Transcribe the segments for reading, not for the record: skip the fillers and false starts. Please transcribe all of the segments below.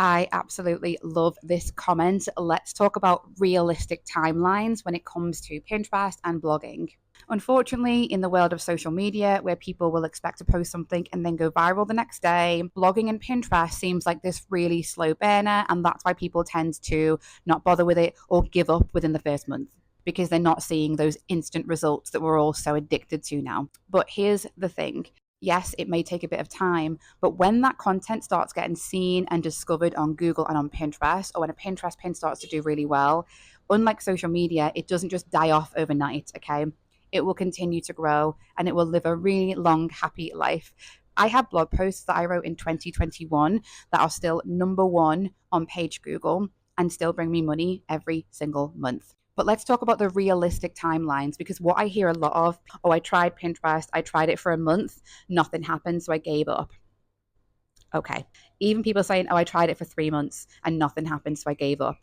I absolutely love this comment. Let's talk about realistic timelines when it comes to Pinterest and blogging. Unfortunately, in the world of social media, where people will expect to post something and then go viral the next day, blogging and Pinterest seems like this really slow burner, and that's why people tend to not bother with it or give up within the first month because they're not seeing those instant results that we're all so addicted to now. But here's the thing. Yes, it may take a bit of time, but when that content starts getting seen and discovered on Google and on Pinterest, or when a Pinterest pin starts to do really well, unlike social media, it doesn't just die off overnight, okay? It will continue to grow and it will live a really long, happy life. I have blog posts that I wrote in 2021 that are still number one on page Google and still bring me money every single month. But let's talk about the realistic timelines, because what I hear a lot of, oh, I tried Pinterest, I tried it for a month, nothing happened, so I gave up. Okay. Even people saying, oh, I tried it for 3 months and nothing happened, so I gave up.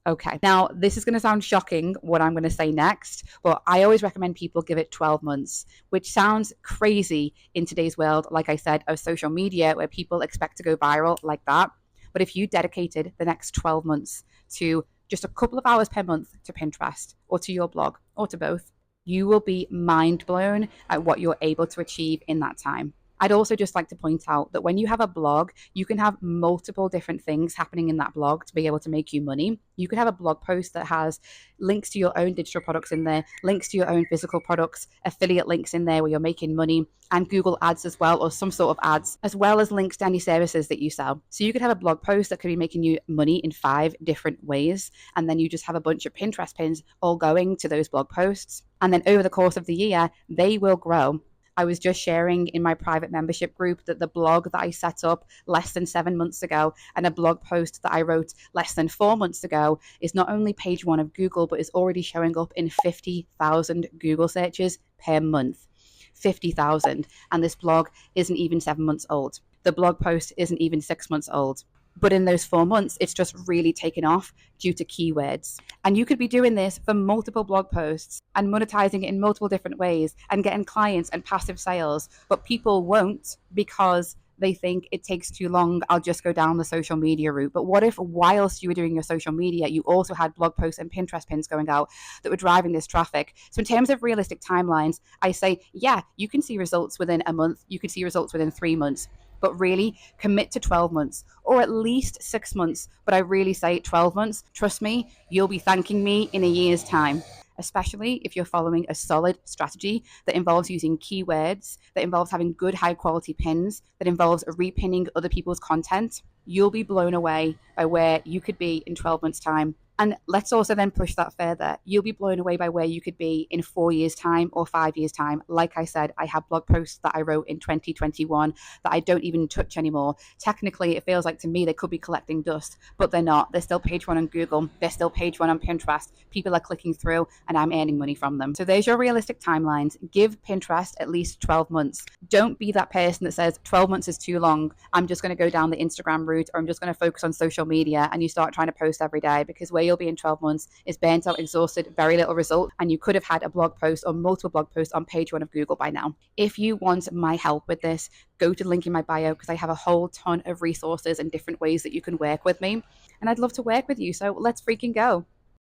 Okay. Now, this is going to sound shocking, what I'm going to say next, but I always recommend people give it 12 months, which sounds crazy in today's world, like I said, of social media, where people expect to go viral like that. But if you dedicated the next 12 months to just a couple of hours per month to Pinterest or to your blog or to both, you will be mind blown at what you're able to achieve in that time. I'd also just like to point out that when you have a blog, you can have multiple different things happening in that blog to be able to make you money. You could have a blog post that has links to your own digital products in there, links to your own physical products, affiliate links in there where you're making money, and Google ads as well, or some sort of ads, as well as links to any services that you sell. So you could have a blog post that could be making you money in 5 different ways. And then you just have a bunch of Pinterest pins all going to those blog posts. And then over the course of the year, they will grow. I was just sharing in my private membership group that the blog that I set up less than 7 months ago and a blog post that I wrote less than 4 months ago is not only page 1 of Google, but is already showing up in 50,000 Google searches per month. 50,000. And this blog isn't even 7 months old. The blog post isn't even 6 months old. But in those 4 months, it's just really taken off due to keywords. And you could be doing this for multiple blog posts and monetizing it in multiple different ways and getting clients and passive sales. But people won't because they think it takes too long. I'll just go down the social media route. But what if whilst you were doing your social media, you also had blog posts and Pinterest pins going out that were driving this traffic? So in terms of realistic timelines, I say, yeah, you can see results within a month. You can see results within 3 months. But really commit to 12 months or at least 6 months. But I really say 12 months. Trust me, you'll be thanking me in a year's time, especially if you're following a solid strategy that involves using keywords, that involves having good high quality pins, that involves repinning other people's content. You'll be blown away by where you could be in 12 months' time. And let's also then push that further. You'll be blown away by where you could be in 4 years' time or 5 years' time. Like I said, I have blog posts that I wrote in 2021 that I don't even touch anymore. Technically, it feels like to me they could be collecting dust, but they're not. They're still page 1 on Google. They're still page 1 on Pinterest. People are clicking through and I'm earning money from them. So there's your realistic timelines. Give Pinterest at least 12 months. Don't be that person that says 12 months is too long. I'm just going to go down the Instagram route, or I'm just going to focus on social media, and you start trying to post every day, because where you'll be in 12 months is burnt out, exhausted, very little result, and you could have had a blog post or multiple blog posts on page 1 of Google by now. If you want my help with this, go to the link in my bio, because I have a whole ton of resources and different ways that you can work with me, and I'd love to work with you. So let's freaking go.